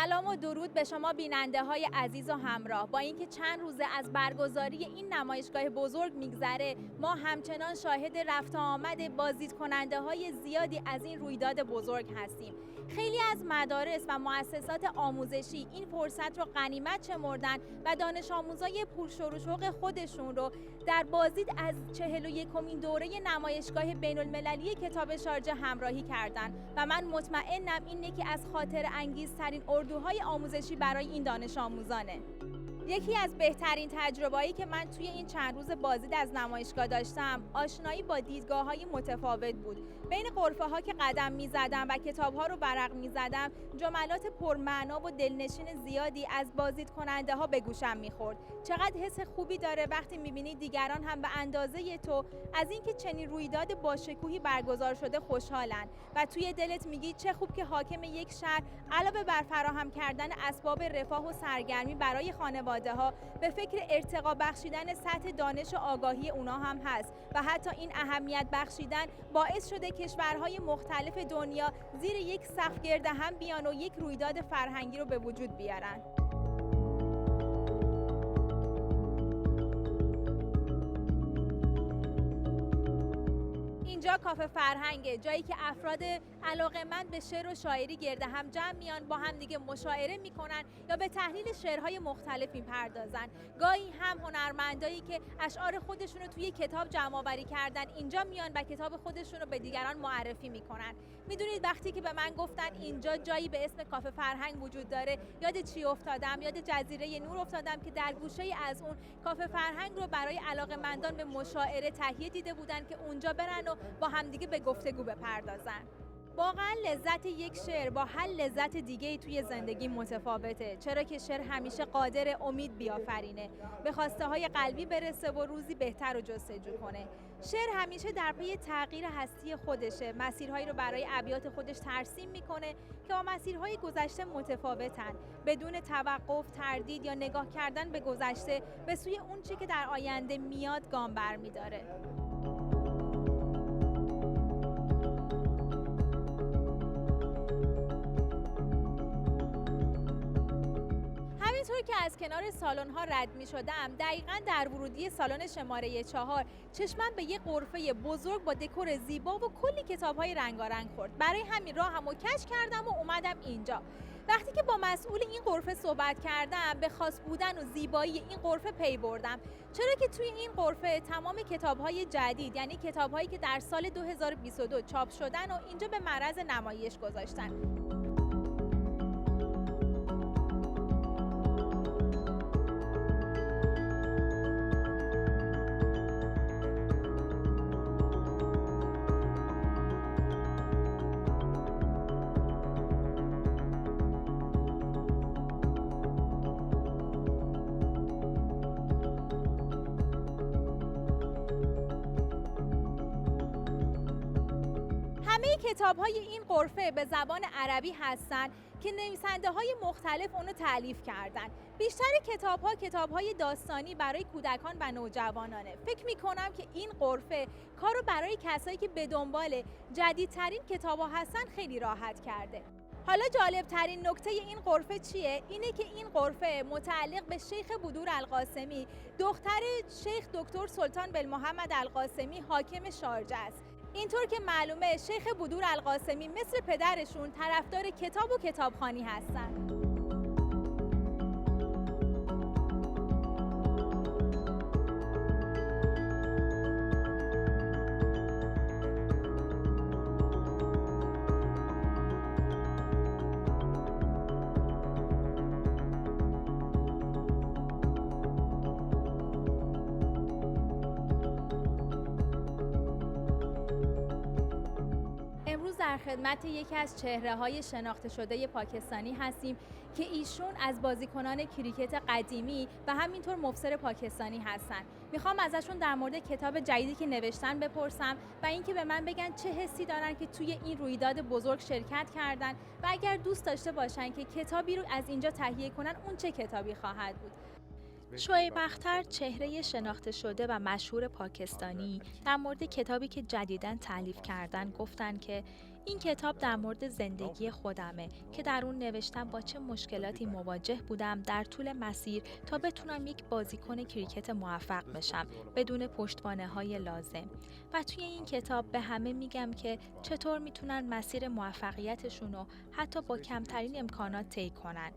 سلام و درود به شما بیننده های عزیز و همراه. با اینکه چند روزه از برگزاری این نمایشگاه بزرگ میگذره، ما همچنان شاهد رفت و آمد بازدیدکننده های زیادی از این رویداد بزرگ هستیم. خیلی از مدارس و مؤسسات آموزشی این فرصت رو غنیمت شمردن و دانش آموزای پرشور و شوق خودشون رو در بازدید از 41مین دوره نمایشگاه بین‌المللی کتاب شارجه همراهی کردند و من مطمئنم اینه که از خاطر انگیزترین اردوهای آموزشی برای این دانش آموزانه. یکی از بهترین تجربه‌هایی که من توی این چند روز بازدید از نمایشگاه داشتم، آشنایی با دیدگاه‌های متفاوت بود. بین غرفه‌ها که قدم می‌زدم و کتاب‌ها رو ورق می‌زدم، جملات پرمعنا و دلنشین زیادی از بازدیدکننده‌ها به گوشم می‌خورد. چقدر حس خوبی داره وقتی می‌بینی دیگران هم به اندازه تو از اینکه چنین رویداد باشکوهی برگزار شده خوشحالن و توی دلت میگی چه خوب که حاکم یک شهر علاوه بر فراهم کردن اسباب رفاه و سرگرمی برای خانواده‌ها به فکر ارتقا بخشیدن سطح دانش و آگاهی اونا هم هست و حتی این اهمیت بخشیدن باعث شده کشورهای مختلف دنیا زیر یک سقف گرد هم بیان و یک رویداد فرهنگی رو به وجود بیارن. اینجا کافه فرهنگه، جایی که افراد علاقه‌مند به شعر و شاعری گرد هم جمع میان، با هم دیگه مشاعره میکنن یا به تحلیل شعرهای مختلف میپردازن. گاهی هم هنرمندایی که اشعار خودشون رو توی کتاب جمع آوری کردن اینجا میان و کتاب خودشون رو به دیگران معرفی میکنن. میدونید وقتی که به من گفتن اینجا جایی به اسم کافه فرهنگ وجود داره، یاد چی افتادم؟ یاد جزیره نور افتادم که در گوشه‌ای از اون کافه فرهنگ رو برای علاقه‌مندان به مشاعره تهیه دیده بودن که اونجا برن و با همدیگه به گفتگو بپردازن. واقعا لذت یک شعر با هر لذت دیگه‌ای توی زندگی متفاوته، چرا که شعر همیشه قادر امید بیافرینه، به خواسته های قلبی برسه و روزی بهتر رو جستجو کنه. شعر همیشه در پی تغییر هستی خودشه، مسیرهایی رو برای ابیات خودش ترسیم میکنه که با مسیرهای گذشته متفاوتن، بدون توقف، تردید یا نگاه کردن به گذشته به سوی اون چی که در آینده میاد گام برمی‌داره. همینطور که از کنار سالن‌ها رد می‌شدم، دقیقاً در ورودی سالن شماره 4 چشمم به یک غرفه بزرگ با دکور زیبا و کلی کتاب‌های رنگارنگ خورد. برای همین راهمو کج کردم و اومدم اینجا. وقتی که با مسئول این غرفه صحبت کردم، به خاص بودن و زیبایی این غرفه پی بردم، چرا که توی این غرفه تمام کتاب‌های جدید، یعنی کتاب‌هایی که در سال 2022 چاپ شدن و اینجا به معرض نمایش گذاشتن. کتاب‌های این غرفه به زبان عربی هستند که نویسنده‌های مختلف اونو تألیف کردن. بیشتر کتاب‌های داستانی برای کودکان و نوجوانانه. فکر می‌کنم که این غرفه کارو برای کسایی که به دنبال جدیدترین کتاب‌ها هستن خیلی راحت کرده. حالا جالبترین نکته این غرفه چیه؟ اینه که این غرفه متعلق به شیخ بدور القاسمی، دختر شیخ دکتر سلطان بلمحمد القاسمی حاکم شارجه است. اینطور که معلومه شیخ بدور القاسمی مثل پدرشون طرفدار کتاب و کتابخوانی هستن. در خدمت یکی از چهره‌های شناخته شده پاکستانی هستیم که ایشون از بازیکنان کریکت قدیمی و همینطور مبصر پاکستانی هستن. میخوام ازشون در مورد کتاب جدیدی که نوشتن بپرسم و اینکه به من بگن چه حسی دارن که توی این رویداد بزرگ شرکت کردن و اگر دوست داشته باشن که کتابی رو از اینجا تهیه کنن، اون چه کتابی خواهد بود. شعیب اختر، چهره شناخته شده و مشهور پاکستانی، در مورد کتابی که جدیداً تألیف کردن گفتن که این کتاب در مورد زندگی خودمه که در اون نوشتم با چه مشکلاتی مواجه بودم در طول مسیر تا بتونم یک بازیکن کریکت موفق بشم بدون پشتوانه‌های لازم. و توی این کتاب به همه میگم که چطور میتونن مسیر موفقیتشون رو حتی با کمترین امکانات طی کنن.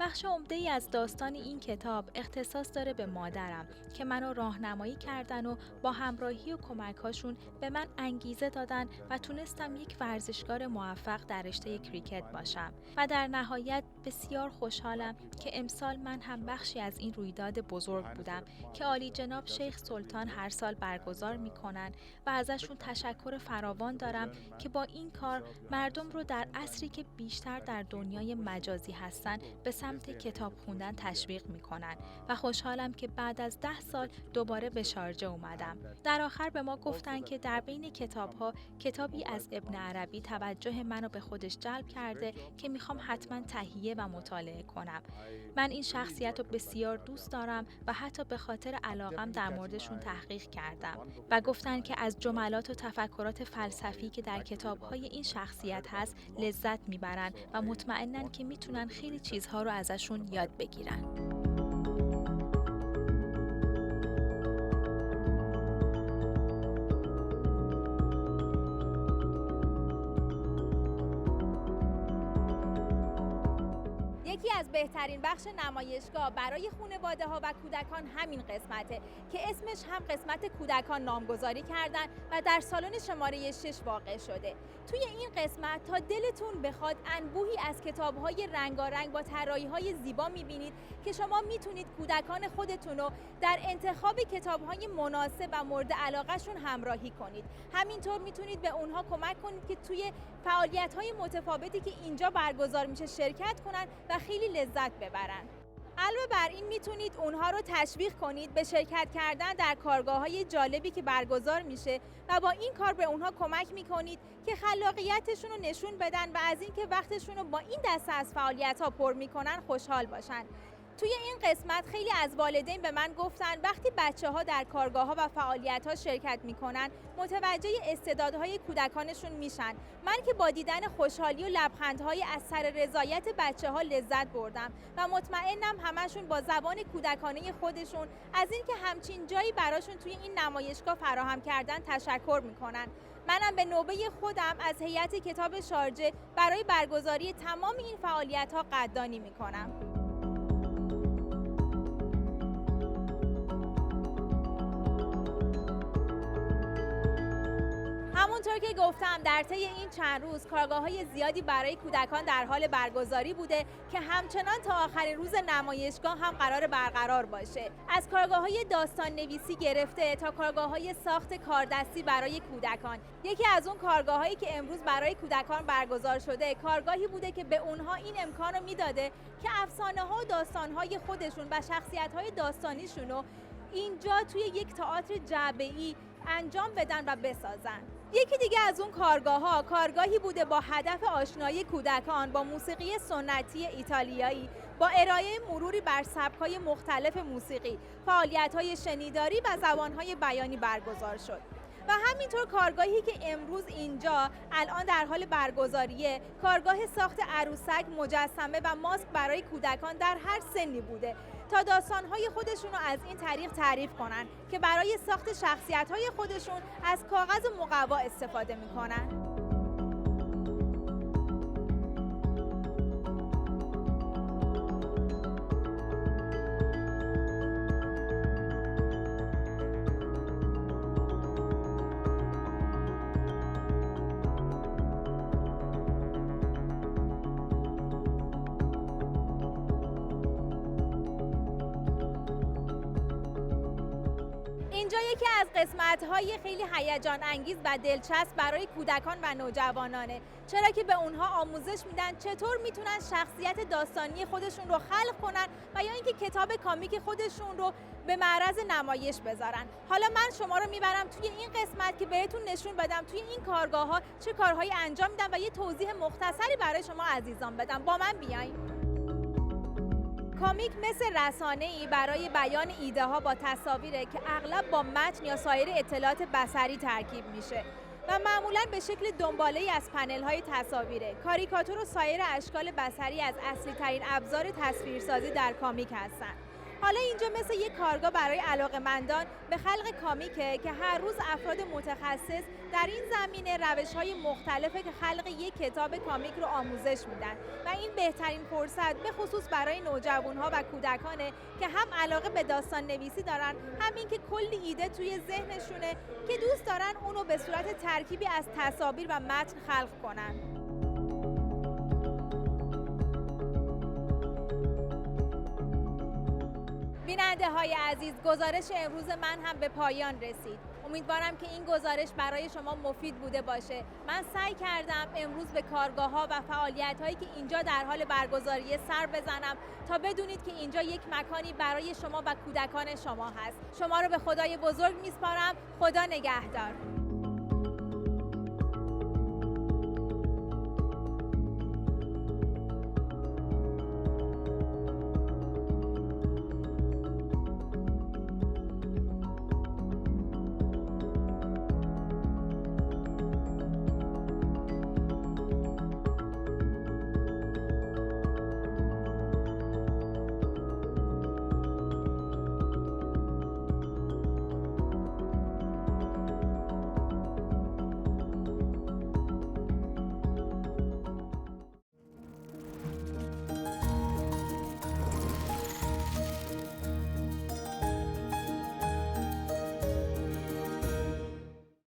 بخش عمده‌ای از داستان این کتاب اختصاص داره به مادرم که منو راهنمایی کردن و با همراهی و کمک‌هاشون به من انگیزه دادن و تونستم یک ورزشکار موفق در رشته کریکت باشم. و در نهایت بسیار خوشحالم که امسال من هم بخشی از این رویداد بزرگ بودم که عالی جناب شیخ سلطان هر سال برگزار میکنن و ازشون تشکر فراوان دارم که با این کار مردم رو در عصری که بیشتر در دنیای مجازی هستن به سمت کتاب خوندن تشویق میکنن و خوشحالم که بعد از 10 سال دوباره به شارجه اومدم. در آخر به ما گفتن که در بین کتاب‌ها کتابی از ابن عربی توجه منو به خودش جلب کرده که میخوام حتما تهیه و مطالعه کنم. من این شخصیت رو بسیار دوست دارم و حتی به خاطر علاقم در موردشون تحقیق کردم و گفتن که از جملات و تفکرات فلسفی که در کتاب‌های این شخصیت هست لذت میبرن و مطمئنن که میتونن خیلی چیزها رو ازشون یاد بگیرن. یکی از بهترین بخش نمایشگاه برای خانواده‌ها و کودکان همین قسمته که اسمش هم قسمت کودکان نامگذاری کردن و در سالن شماره 6 واقع شده. توی این قسمت تا دلتون بخواد انبوهی از کتاب‌های رنگارنگ با طراحی‌های زیبا می‌بینید که شما میتونید کودکان خودتون رو در انتخاب کتاب‌های مناسب و مورد علاقه‌شون همراهی کنید. همینطور میتونید به اونها کمک کنید که توی فعالیت‌های متفاوتی که اینجا برگزار میشه شرکت کنن و خیلی لذت ببرن. علاوه بر این میتونید اونها رو تشویق کنید به شرکت کردن در کارگاه‌های جالبی که برگزار میشه و با این کار به اونها کمک میکنید که خلاقیتشون رو نشون بدن و از اینکه وقتشون رو با این دسته از فعالیت‌ها پر میکنن خوشحال باشن. توی این قسمت خیلی از والدین به من گفتن وقتی بچه‌ها در کارگاه‌ها و فعالیت‌ها شرکت می‌کنن متوجه استعدادهای کودکانشون میشن. من که با دیدن خوشحالی و لبخندهای از سر رضایت بچه‌ها لذت بردم و مطمئنم همشون با زبان کودکانه خودشون از اینکه همچین جایی براشون توی این نمایشگاه فراهم کردن تشکر می‌کنن. منم به نوبه خودم از هیئت کتاب شارجه برای برگزاری تمام این فعالیت‌ها قدردانی می‌کنم. همونطور که گفتم در طی این چند روز کارگاه‌های زیادی برای کودکان در حال برگزاری بوده که همچنان تا آخرین روز نمایشگاه هم قرار برقرار باشه. از کارگاه‌های داستان نویسی گرفته تا کارگاه‌های ساخت کاردستی برای کودکان. یکی از اون کارگاه‌هایی که امروز برای کودکان برگزار شده کارگاهی بوده که به اونها این امکان رو میداده که افسانه‌ها و داستان‌های خودشون و شخصیت‌های داستانیشون رو اینجا توی یک تئاتر جعبه‌ای انجام بدن و بسازن. یکی دیگه از اون کارگاه‌ها کارگاهی بوده با هدف آشنایی کودکان با موسیقی سنتی ایتالیایی با ارائه مروری بر سبک‌های مختلف موسیقی، فعالیت‌های شنیداری و زبان‌های بیانی برگزار شد. و همینطور کارگاهی که امروز اینجا الان در حال برگزاریه کارگاه ساخت عروسک، مجسمه و ماسک برای کودکان در هر سنی بوده تا داستان‌های خودشون رو از این طریق تعریف کنن که برای ساخت شخصیت‌های خودشون از کاغذ مقوا استفاده می‌کنن. اینجا یکی از قسمت‌های خیلی هیجان انگیز و دلچسب برای کودکان و نوجوانانه، چرا که به اونها آموزش میدن چطور میتونن شخصیت داستانی خودشون رو خلق کنن و یا اینکه کتاب کامیک خودشون رو به معرض نمایش بذارن. حالا من شما رو میبرم توی این قسمت که بهتون نشون بدم توی این کارگاه‌ها چه کارهایی انجام میدن و یه توضیح مختصری برای شما عزیزان بدم. با من بیاین. کامیک مثل رسانه‌ای برای بیان ایده ها با تصاویره که اغلب با متن یا سایر اطلاعات بصری ترکیب میشه و معمولاً به شکل دنباله‌ای از پنل‌های تصاویره. کاریکاتور و سایر اشکال بصری از اصلی‌ترین ابزار تصویرسازی در کامیک هستند. حالا اینجا مثل یک کارگاه برای علاقه‌مندان به خلق کامیکه که هر روز افراد متخصص در این زمینه روش‌های مختلفه که خلق یک کتاب کامیک رو آموزش میدن و این بهترین فرصت به خصوص برای نوجوان‌ها و کودکانه که هم علاقه به داستان نویسی دارن، همین که کلی ایده توی ذهنشونه که دوست دارن اونو به صورت ترکیبی از تصاویر و متن خلق کنن. بیننده های عزیز، گزارش امروز من هم به پایان رسید. امیدوارم که این گزارش برای شما مفید بوده باشه. من سعی کردم امروز به کارگاه ها و فعالیت هایی که اینجا در حال برگزاری سر بزنم تا بدونید که اینجا یک مکانی برای شما و کودکان شما هست. شما رو به خدای بزرگ میسپارم. خدا نگهدار.